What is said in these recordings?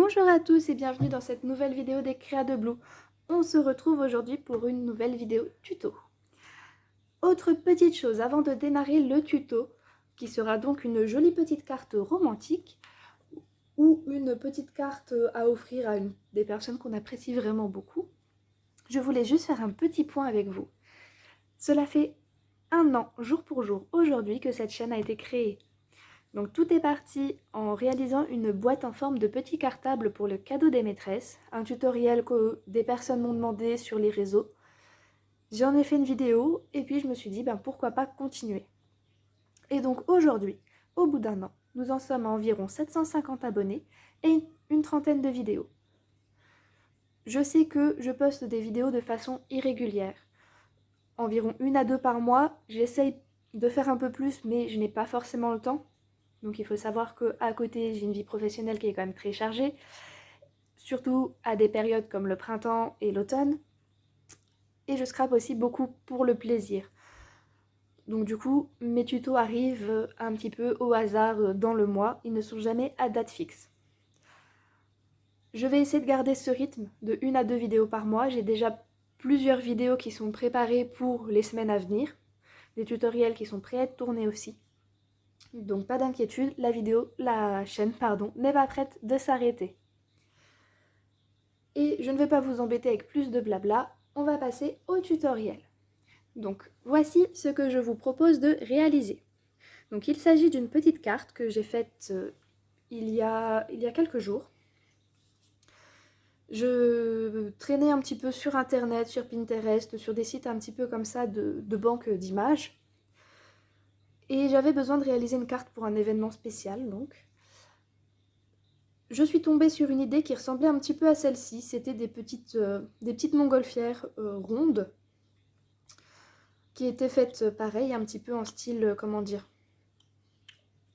Bonjour à tous et bienvenue dans cette nouvelle vidéo des Créa de Blue. On se retrouve aujourd'hui pour une nouvelle vidéo tuto. Autre petite chose avant de démarrer le tuto, qui sera donc une jolie petite carte romantique ou une petite carte à offrir à des personnes qu'on apprécie vraiment beaucoup, je voulais juste faire un petit point avec vous. Cela fait 1 an, jour pour jour, aujourd'hui que cette chaîne a été créée. Donc tout est parti en réalisant une boîte en forme de petit cartable pour le cadeau des maîtresses, un tutoriel que des personnes m'ont demandé sur les réseaux. J'en ai fait une vidéo et puis je me suis dit pourquoi pas continuer. Et donc aujourd'hui, au bout d'1 an, nous en sommes à environ 750 abonnés et une trentaine de vidéos. Je sais que je poste des vidéos de façon irrégulière, environ 1 à 2 par mois. J'essaye de faire un peu plus mais je n'ai pas forcément le temps. Donc il faut savoir qu'à côté, j'ai une vie professionnelle qui est quand même très chargée, surtout à des périodes comme le printemps et l'automne. Et je scrape aussi beaucoup pour le plaisir. Donc du coup, mes tutos arrivent un petit peu au hasard dans le mois, ils ne sont jamais à date fixe. Je vais essayer de garder ce rythme de 1 à 2 vidéos par mois. J'ai déjà plusieurs vidéos qui sont préparées pour les semaines à venir, des tutoriels qui sont prêts à être tournés aussi. Donc pas d'inquiétude, la chaîne n'est pas prête de s'arrêter. Et je ne vais pas vous embêter avec plus de blabla, on va passer au tutoriel. Donc voici ce que je vous propose de réaliser. Donc il s'agit d'une petite carte que j'ai faite il y a quelques jours. Je traînais un petit peu sur internet, sur Pinterest, sur des sites un petit peu comme ça de banques d'images. Et j'avais besoin de réaliser une carte pour un événement spécial donc. Je suis tombée sur une idée qui ressemblait un petit peu à celle-ci. C'était des petites montgolfières rondes qui étaient faites pareil, un petit peu en style, comment dire,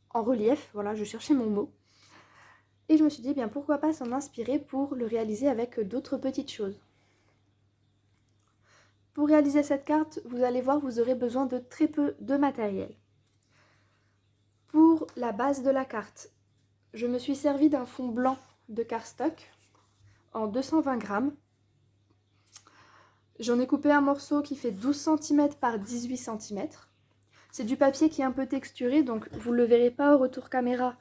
en relief. Voilà, je cherchais mon mot. Et je me suis dit, pourquoi pas s'en inspirer pour le réaliser avec d'autres petites choses. Pour réaliser cette carte, vous allez voir, vous aurez besoin de très peu de matériel. Pour la base de la carte, je me suis servi d'un fond blanc de cardstock en 220 grammes. J'en ai coupé un morceau qui fait 12 cm par 18 cm. C'est du papier qui est un peu texturé, donc vous ne le verrez pas au retour caméra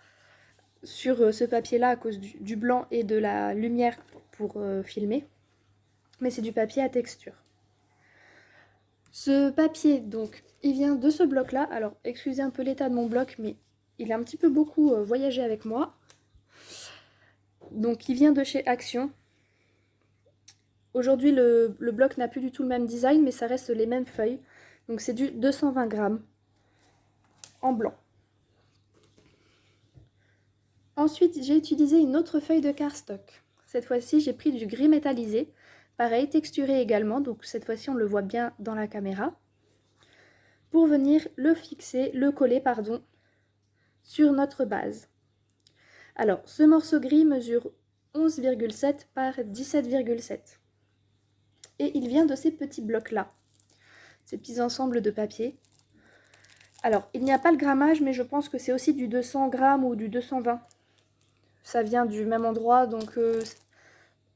sur ce papier-là à cause du blanc et de la lumière pour filmer. Mais c'est du papier à texture. Ce papier, donc, il vient de ce bloc-là. Alors, excusez un peu l'état de mon bloc, mais il a un petit peu beaucoup voyagé avec moi. Donc, il vient de chez Action. Aujourd'hui, le bloc n'a plus du tout le même design, mais ça reste les mêmes feuilles. Donc, c'est du 220 grammes en blanc. Ensuite, j'ai utilisé une autre feuille de cardstock. Cette fois-ci, j'ai pris du gris métallisé. Pareil, texturé également, donc cette fois-ci, on le voit bien dans la caméra. Pour venir le coller, sur notre base. Alors, ce morceau gris mesure 11,7 par 17,7. Et il vient de ces petits blocs-là, ces petits ensembles de papier. Alors, il n'y a pas le grammage, mais je pense que c'est aussi du 200 grammes ou du 220. Ça vient du même endroit, donc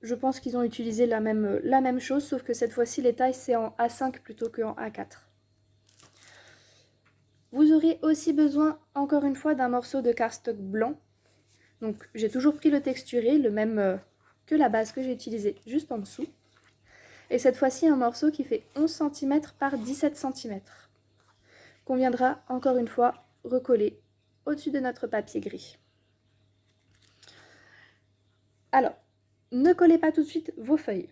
je pense qu'ils ont utilisé la même chose, sauf que cette fois-ci, les tailles, c'est en A5 plutôt qu'en A4. Vous aurez aussi besoin, encore une fois, d'un morceau de cardstock blanc. Donc, j'ai toujours pris le texturé, le même que la base que j'ai utilisée juste en dessous. Et cette fois-ci, un morceau qui fait 11 cm par 17 cm. Qu'on viendra, encore une fois, recoller au-dessus de notre papier gris. Alors, ne collez pas tout de suite vos feuilles.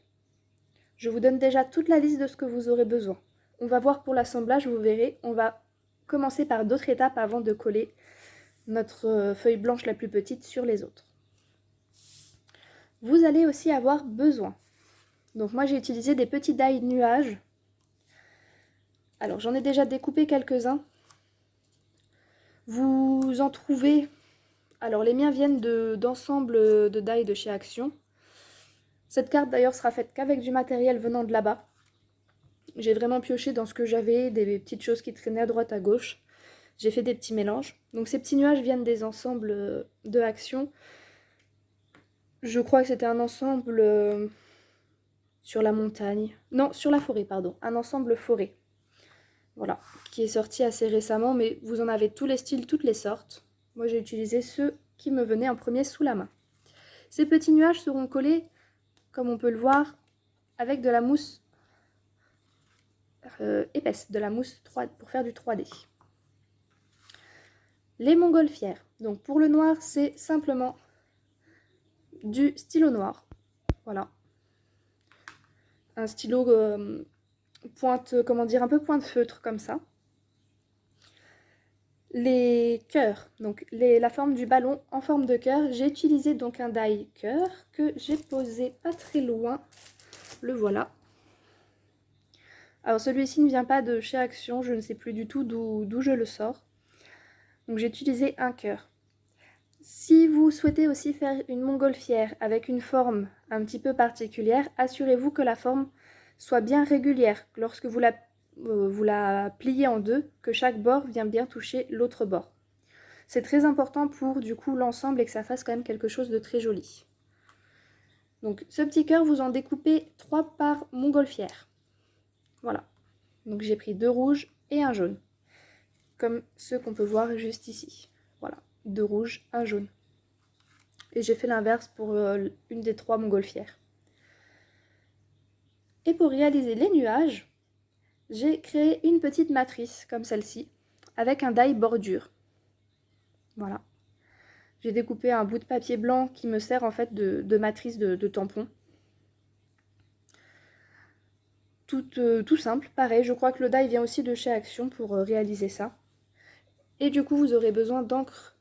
Je vous donne déjà toute la liste de ce que vous aurez besoin. On va voir pour l'assemblage, vous verrez, on va commencer par d'autres étapes avant de coller notre feuille blanche la plus petite sur les autres. Vous allez aussi avoir besoin. Donc moi j'ai utilisé des petits die nuages. Alors j'en ai déjà découpé quelques-uns. Vous en trouvez... Alors les miens viennent d'ensemble de die de chez Action. Cette carte d'ailleurs sera faite qu'avec du matériel venant de là-bas. J'ai vraiment pioché dans ce que j'avais, des petites choses qui traînaient à droite à gauche. J'ai fait des petits mélanges. Donc ces petits nuages viennent des ensembles de Action. Je crois que c'était un ensemble sur la montagne. Non, sur la forêt, pardon. Un ensemble forêt. Voilà, qui est sorti assez récemment, mais vous en avez tous les styles, toutes les sortes. Moi, j'ai utilisé ceux qui me venaient en premier sous la main. Ces petits nuages seront collés, comme on peut le voir, avec de la mousse épaisse, de la mousse 3, pour faire du 3D. Les montgolfières. Donc pour le noir, c'est simplement du stylo noir. Voilà. Un stylo pointe, comment dire, un peu pointe feutre comme ça. Les cœurs, donc la forme du ballon en forme de cœur, j'ai utilisé donc un die cœur que j'ai posé pas très loin. Le voilà. Alors celui-ci ne vient pas de chez Action, je ne sais plus du tout d'où je le sors. Donc j'ai utilisé un cœur. Si vous souhaitez aussi faire une montgolfière avec une forme un petit peu particulière, assurez-vous que la forme soit bien régulière. Lorsque vous la pliez en deux, que chaque bord vient bien toucher l'autre bord. C'est très important pour du coup l'ensemble et que ça fasse quand même quelque chose de très joli. Donc ce petit cœur, vous en découpez 3 par montgolfière. Voilà. Donc j'ai pris 2 rouges et un jaune. Comme ceux qu'on peut voir juste ici. Voilà. 2 rouges, un jaune. Et j'ai fait l'inverse pour une des 3 montgolfières. Et pour réaliser les nuages, j'ai créé une petite matrice comme celle-ci, avec un die bordure. Voilà. J'ai découpé un bout de papier blanc qui me sert en fait de matrice de tampon. Tout simple, pareil, je crois que le die vient aussi de chez Action pour réaliser ça. Et du coup, vous aurez besoin d'encre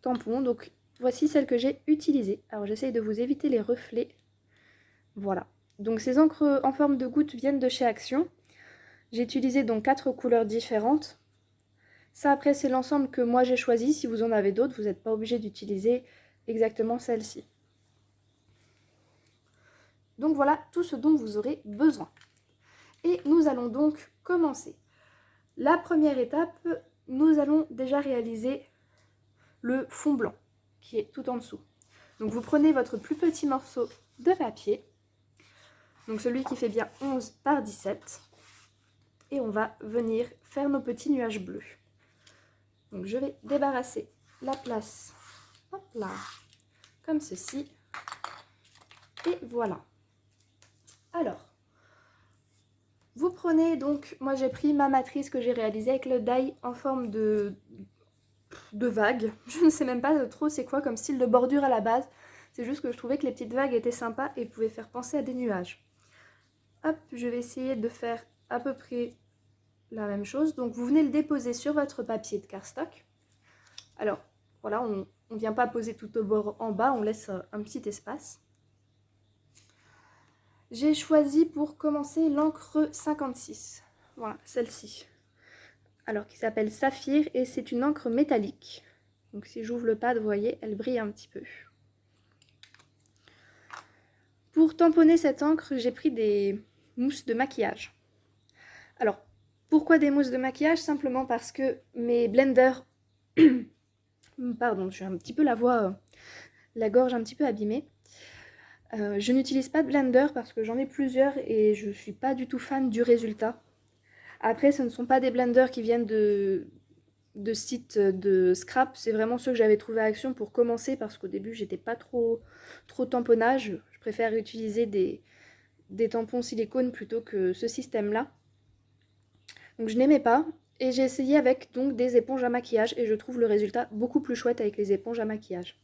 tampon, donc voici celle que j'ai utilisée. Alors j'essaye de vous éviter les reflets. Voilà. Donc ces encres en forme de gouttes viennent de chez Action. J'ai utilisé donc 4 couleurs différentes. Ça après c'est l'ensemble que moi j'ai choisi. Si vous en avez d'autres, vous n'êtes pas obligé d'utiliser exactement celle-ci. Donc voilà tout ce dont vous aurez besoin. Et nous allons donc commencer. La première étape, nous allons déjà réaliser le fond blanc qui est tout en dessous. Donc vous prenez votre plus petit morceau de papier, donc celui qui fait bien 11 par 17, et on va venir faire nos petits nuages bleus. Donc je vais débarrasser la place, hop là, comme ceci, et voilà. Alors, vous prenez donc, moi j'ai pris ma matrice que j'ai réalisée avec le die en forme de vagues. Je ne sais même pas trop c'est quoi comme style de bordure à la base. C'est juste que je trouvais que les petites vagues étaient sympas et pouvaient faire penser à des nuages. Hop, je vais essayer de faire à peu près la même chose. Donc vous venez le déposer sur votre papier de cardstock. Alors voilà, on ne vient pas poser tout au bord en bas, on laisse un petit espace. J'ai choisi pour commencer l'encre 56. Voilà, celle-ci. Alors qui s'appelle Saphir et c'est une encre métallique. Donc si j'ouvre le pad, vous voyez, elle brille un petit peu. Pour tamponner cette encre, j'ai pris des mousses de maquillage. Alors, pourquoi des mousses de maquillage? Simplement parce que mes blenders... Pardon, j'ai un petit peu la voix, la gorge un petit peu abîmée. Je n'utilise pas de blender parce que j'en ai plusieurs et je ne suis pas du tout fan du résultat. Après, ce ne sont pas des blenders qui viennent de sites de scrap, c'est vraiment ceux que j'avais trouvé à Action pour commencer parce qu'au début j'étais pas trop tamponnage, je préfère utiliser des tampons silicone plutôt que ce système là. Donc je n'aimais pas et j'ai essayé avec donc des éponges à maquillage et je trouve le résultat beaucoup plus chouette avec les éponges à maquillage.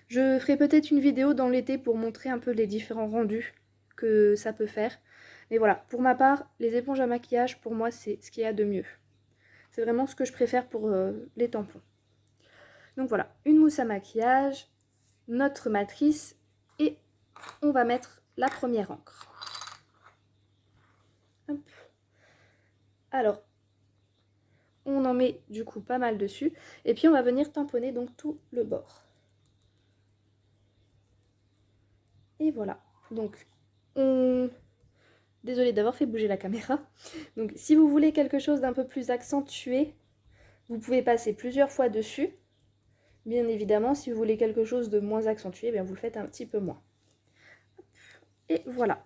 Je ferai peut-être une vidéo dans l'été pour montrer un peu les différents rendus que ça peut faire. Mais voilà, pour ma part, les éponges à maquillage pour moi c'est ce qu'il y a de mieux. C'est vraiment ce que je préfère pour les tampons. Donc voilà, une mousse à maquillage, notre matrice et on va mettre la première encre. Hop. Alors, on en met du coup pas mal dessus et puis on va venir tamponner donc tout le bord. Et voilà, donc on... Désolée d'avoir fait bouger la caméra. Donc si vous voulez quelque chose d'un peu plus accentué, vous pouvez passer plusieurs fois dessus. Bien évidemment, si vous voulez quelque chose de moins accentué, eh bien vous le faites un petit peu moins. Et voilà.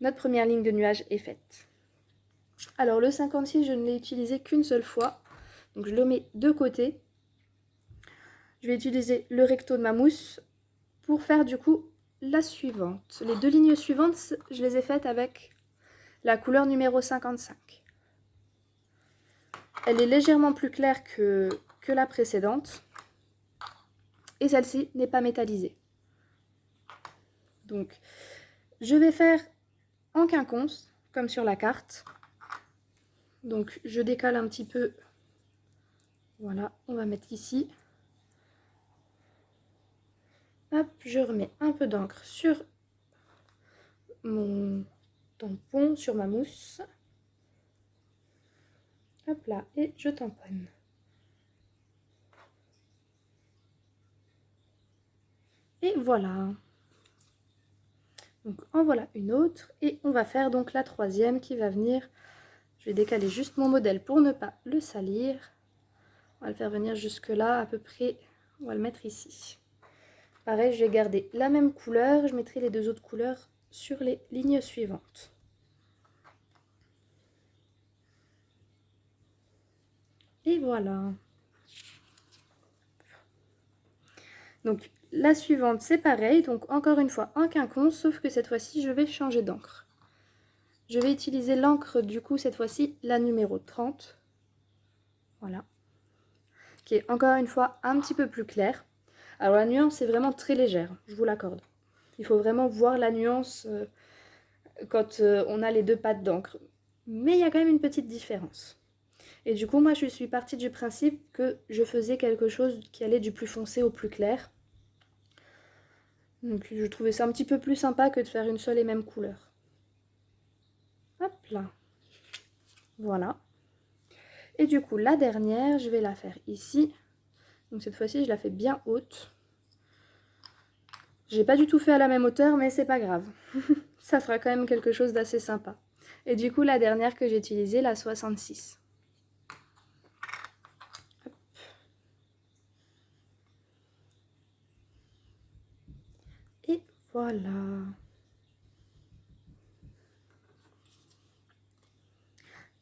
Notre première ligne de nuage est faite. Alors le 56, je ne l'ai utilisé qu'une seule fois. Donc je le mets de côté. Je vais utiliser le recto de ma mousse pour faire du coup la suivante. Les deux lignes suivantes, je les ai faites avec la couleur numéro 55. Elle est légèrement plus claire que la précédente. Et celle-ci n'est pas métallisée. Donc, je vais faire en quinconce, comme sur la carte. Donc, je décale un petit peu. Voilà, on va mettre ici. Hop, je remets un peu d'encre sur mon tampon, sur ma mousse. Hop là, et je tamponne. Et voilà. Donc en voilà une autre. Et on va faire donc la troisième qui va venir. Je vais décaler juste mon modèle pour ne pas le salir. On va le faire venir jusque là à peu près. On va le mettre ici. Pareil, je vais garder la même couleur. Je mettrai les deux autres couleurs sur les lignes suivantes. Et voilà. Donc la suivante c'est pareil, donc encore une fois en quinconce, sauf que cette fois-ci je vais changer d'encre. Je vais utiliser l'encre du coup cette fois-ci la numéro 30. Voilà. Qui est encore une fois un petit peu plus claire. Alors la nuance est vraiment très légère, je vous l'accorde. Il faut vraiment voir la nuance quand on a les deux pattes d'encre. Mais il y a quand même une petite différence. Et du coup moi je suis partie du principe que je faisais quelque chose qui allait du plus foncé au plus clair. Donc je trouvais ça un petit peu plus sympa que de faire une seule et même couleur. Hop là. Voilà. Et du coup la dernière, je vais la faire ici. Donc cette fois-ci je la fais bien haute. J'ai pas du tout fait à la même hauteur, mais c'est pas grave. Ça fera quand même quelque chose d'assez sympa. Et du coup la dernière que j'ai utilisée, la 66. Hop. Et voilà.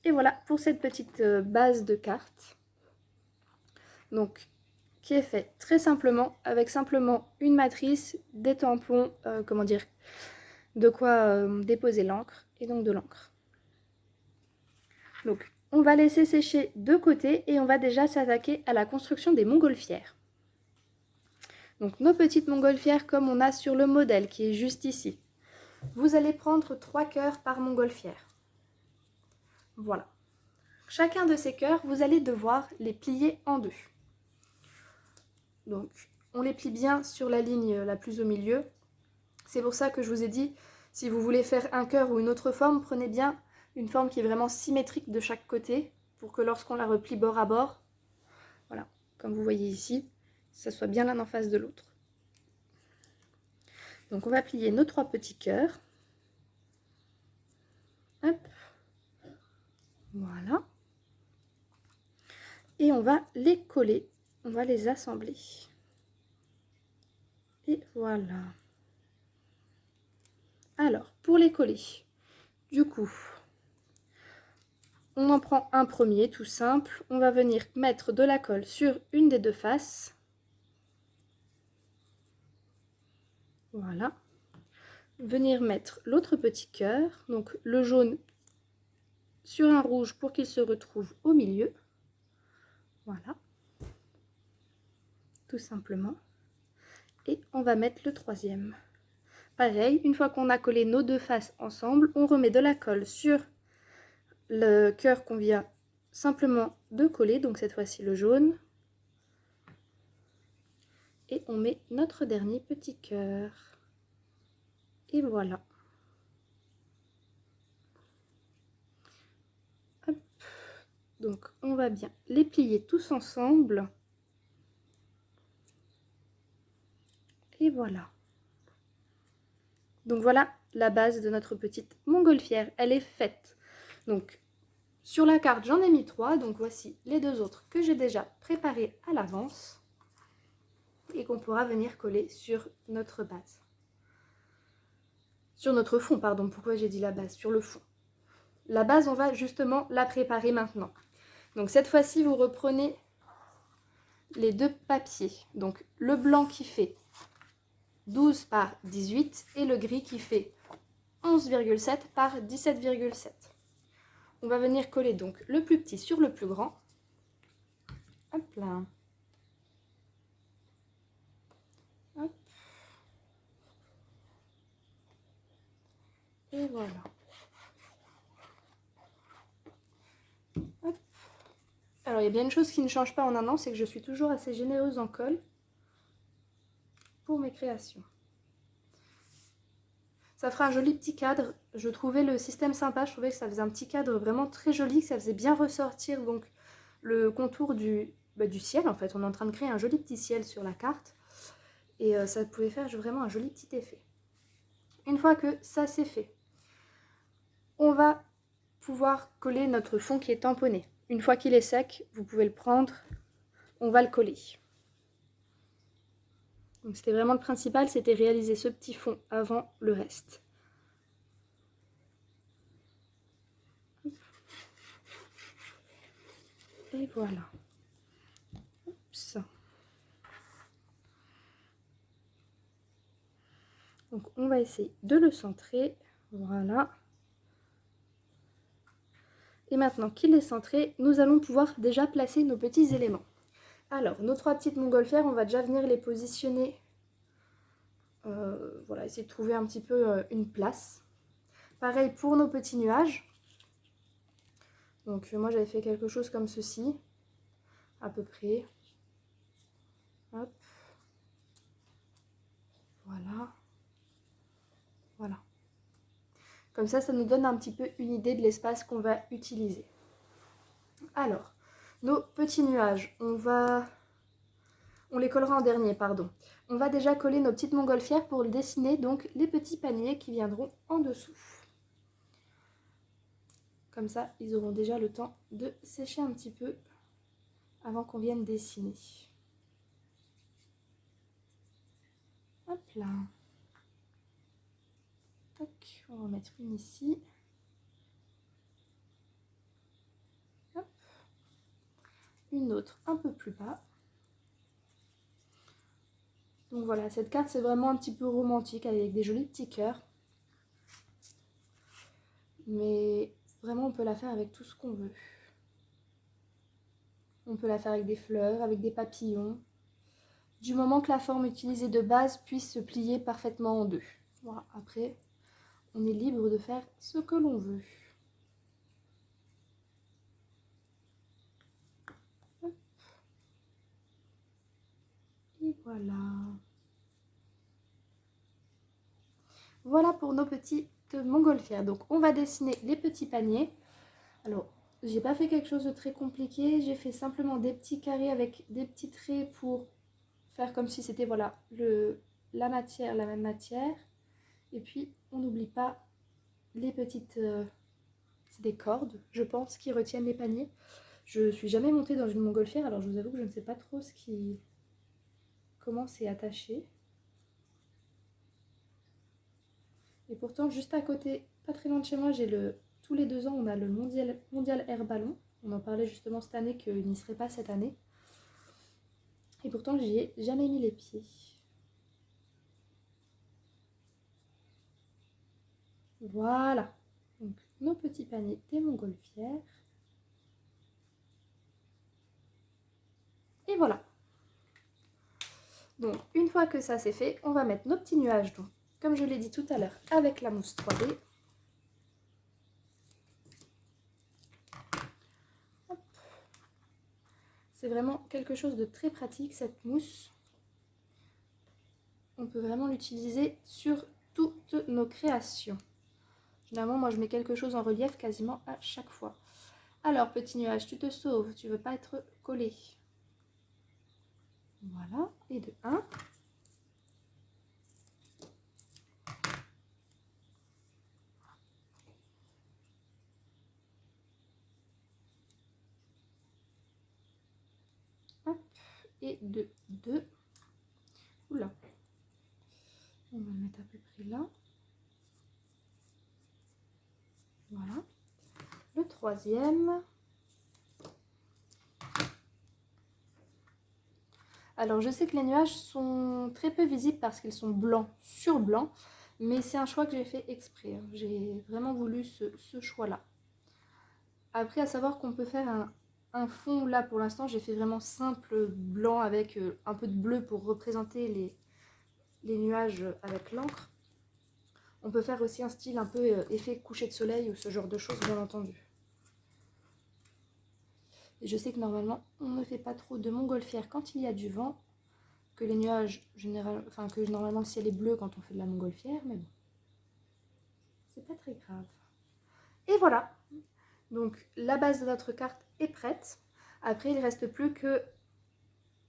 Et voilà pour cette petite base de cartes. Donc, qui est faite très simplement, avec simplement une matrice, des tampons, comment dire, de quoi déposer l'encre, et donc de l'encre. Donc, on va laisser sécher de côté, et on va déjà s'attaquer à la construction des montgolfières. Donc, nos petites montgolfières, comme on a sur le modèle, qui est juste ici. Vous allez prendre 3 cœurs par montgolfière. Voilà. Chacun de ces cœurs, vous allez devoir les plier en deux. Donc, on les plie bien sur la ligne la plus au milieu. C'est pour ça que je vous ai dit, si vous voulez faire un cœur ou une autre forme, prenez bien une forme qui est vraiment symétrique de chaque côté, pour que lorsqu'on la replie bord à bord, voilà, comme vous voyez ici, ça soit bien l'un en face de l'autre. Donc on va plier nos 3 petits cœurs. Hop. Voilà. Et on va les coller, on va les assembler. Et voilà. Alors, pour les coller, du coup, on en prend un premier, tout simple. On va venir mettre de la colle sur une des deux faces. Voilà. Venir mettre l'autre petit cœur, donc le jaune sur un rouge pour qu'il se retrouve au milieu. Voilà. Tout simplement. Et on va mettre le troisième. Pareil, une fois qu'on a collé nos deux faces ensemble, on remet de la colle sur le cœur qu'on vient simplement de coller, donc cette fois-ci le jaune. Et on met notre dernier petit cœur. Et voilà. Hop. Donc on va bien les plier tous ensemble. Et voilà. Donc voilà la base de notre petite montgolfière. Elle est faite. Donc Sur la carte, j'en ai mis 3, donc voici les 2 autres que j'ai déjà préparés à l'avance et qu'on pourra venir coller sur notre base. Sur notre fond, pardon, pourquoi j'ai dit la base? Sur le fond. La base, on va justement la préparer maintenant. Donc cette fois-ci, vous reprenez les 2 papiers. Donc le blanc qui fait 12 par 18 et le gris qui fait 11,7 par 17,7. On va venir coller donc le plus petit sur le plus grand. Hop là. Hop. Et voilà. Hop. Alors il y a bien une chose qui ne change pas en un an, c'est que je suis toujours assez généreuse en colle pour mes créations. Ça fera un joli petit cadre. Je trouvais le système sympa, je trouvais que ça faisait un petit cadre vraiment très joli, que ça faisait bien ressortir donc le contour du ciel en fait. On est en train de créer un joli petit ciel sur la carte et ça pouvait faire vraiment un joli petit effet. Une fois que ça c'est fait, on va pouvoir coller notre fond qui est tamponné. Une fois qu'il est sec, vous pouvez le prendre, on va le coller. Donc c'était vraiment le principal, c'était réaliser ce petit fond avant le reste. Et voilà. Oups. Donc on va essayer de le centrer. Voilà. Et maintenant qu'il est centré, nous allons pouvoir déjà placer nos petits éléments. Alors, nos 3 petites montgolfières, on va déjà venir les positionner. Voilà, essayer de trouver un petit peu une place. Pareil pour nos petits nuages. Donc moi j'avais fait quelque chose comme ceci, à peu près. Hop. Voilà. Voilà. Comme ça nous donne un petit peu une idée de l'espace qu'on va utiliser. Alors, nos petits nuages, on les collera en dernier, pardon. On va déjà coller nos petites montgolfières pour dessiner donc les petits paniers qui viendront en dessous. Comme ça, ils auront déjà le temps de sécher un petit peu avant qu'on vienne dessiner. Hop là. Tac, on va en mettre une ici. Hop. Une autre un peu plus bas. Donc voilà, cette carte c'est vraiment un petit peu romantique avec des jolis petits cœurs. Mais vraiment on peut la faire avec tout ce qu'on veut. On peut la faire avec des fleurs, avec des papillons. Du moment que la forme utilisée de base puisse se plier parfaitement en 2. Voilà, après on est libre de faire ce que l'on veut. Hop. Et voilà. Voilà pour nos petites montgolfières. Donc on va dessiner les petits paniers. Alors, j'ai pas fait quelque chose de très compliqué. J'ai fait simplement des petits carrés avec des petits traits pour faire comme si c'était voilà la même matière. Et puis on n'oublie pas les petites... c'est des cordes, je pense, qui retiennent les paniers. Je suis jamais montée dans une montgolfière, alors je vous avoue que je ne sais pas trop comment c'est attaché. Et pourtant, juste à côté, pas très loin de chez moi, j'ai tous les 2 ans, on a le mondial Air Ballon. On en parlait justement cette année qu'il n'y serait pas cette année. Et pourtant, j'y ai jamais mis les pieds. Voilà. Donc, nos petits paniers des montgolfières. Et voilà. Donc, une fois que ça c'est fait, on va mettre nos petits nuages, donc, comme je l'ai dit tout à l'heure, avec la mousse 3D. C'est vraiment quelque chose de très pratique, cette mousse. On peut vraiment l'utiliser sur toutes nos créations. Généralement, moi, je mets quelque chose en relief quasiment à chaque fois. Alors, petit nuage, tu te sauves, tu veux pas être collé. Voilà, et de 1. et de 2. Oula. On va le mettre à peu près là. Voilà. Le troisième. Alors je sais que les nuages sont très peu visibles parce qu'ils sont blancs sur blanc, mais c'est un choix que j'ai fait exprès. J'ai vraiment voulu ce choix-là. Après, à savoir qu'on peut faire un fond, là pour l'instant j'ai fait vraiment simple blanc avec un peu de bleu pour représenter les nuages avec l'encre. On peut faire aussi un style un peu effet coucher de soleil ou ce genre de choses, bien entendu. Et je sais que normalement on ne fait pas trop de montgolfière quand il y a du vent, que les nuages, que normalement le ciel est bleu quand on fait de la montgolfière, mais bon, c'est pas très grave. Et voilà, donc la base de notre carte est prête. Après il ne reste plus que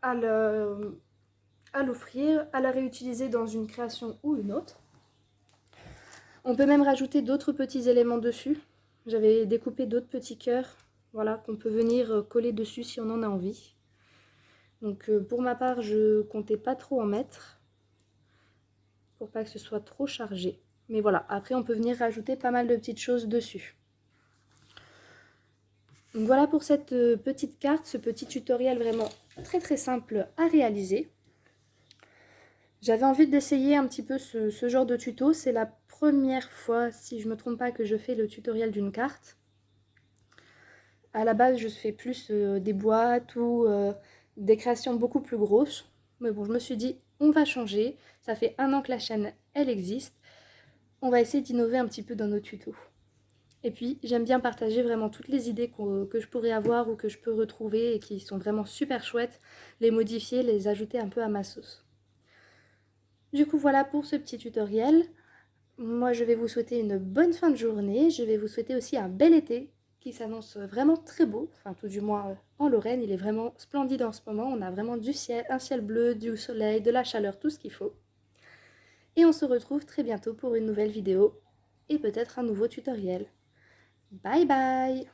à l'offrir, à la réutiliser dans une création ou une autre. On peut même rajouter d'autres petits éléments dessus. J'avais découpé d'autres petits cœurs, voilà, qu'on peut venir coller dessus si on en a envie. Donc pour ma part, je comptais pas trop en mettre, pour pas que ce soit trop chargé. Mais voilà, après on peut venir rajouter pas mal de petites choses dessus. Donc voilà pour cette petite carte, ce petit tutoriel vraiment très simple à réaliser. J'avais envie d'essayer un petit peu ce genre de tuto. C'est la première fois, si je ne me trompe pas, que je fais le tutoriel d'une carte. À la base, je fais plus des boîtes ou des créations beaucoup plus grosses. Mais bon, je me suis dit, on va changer. Ça fait 1 an que la chaîne, elle existe. On va essayer d'innover un petit peu dans nos tutos. Et puis, j'aime bien partager vraiment toutes les idées que je pourrais avoir ou que je peux retrouver et qui sont vraiment super chouettes. Les modifier, les ajouter un peu à ma sauce. Du coup, voilà pour ce petit tutoriel. Moi, je vais vous souhaiter une bonne fin de journée. Je vais vous souhaiter aussi un bel été qui s'annonce vraiment très beau. Enfin, tout du moins en Lorraine, il est vraiment splendide en ce moment. On a vraiment du ciel, un ciel bleu, du soleil, de la chaleur, tout ce qu'il faut. Et on se retrouve très bientôt pour une nouvelle vidéo et peut-être un nouveau tutoriel. Bye bye!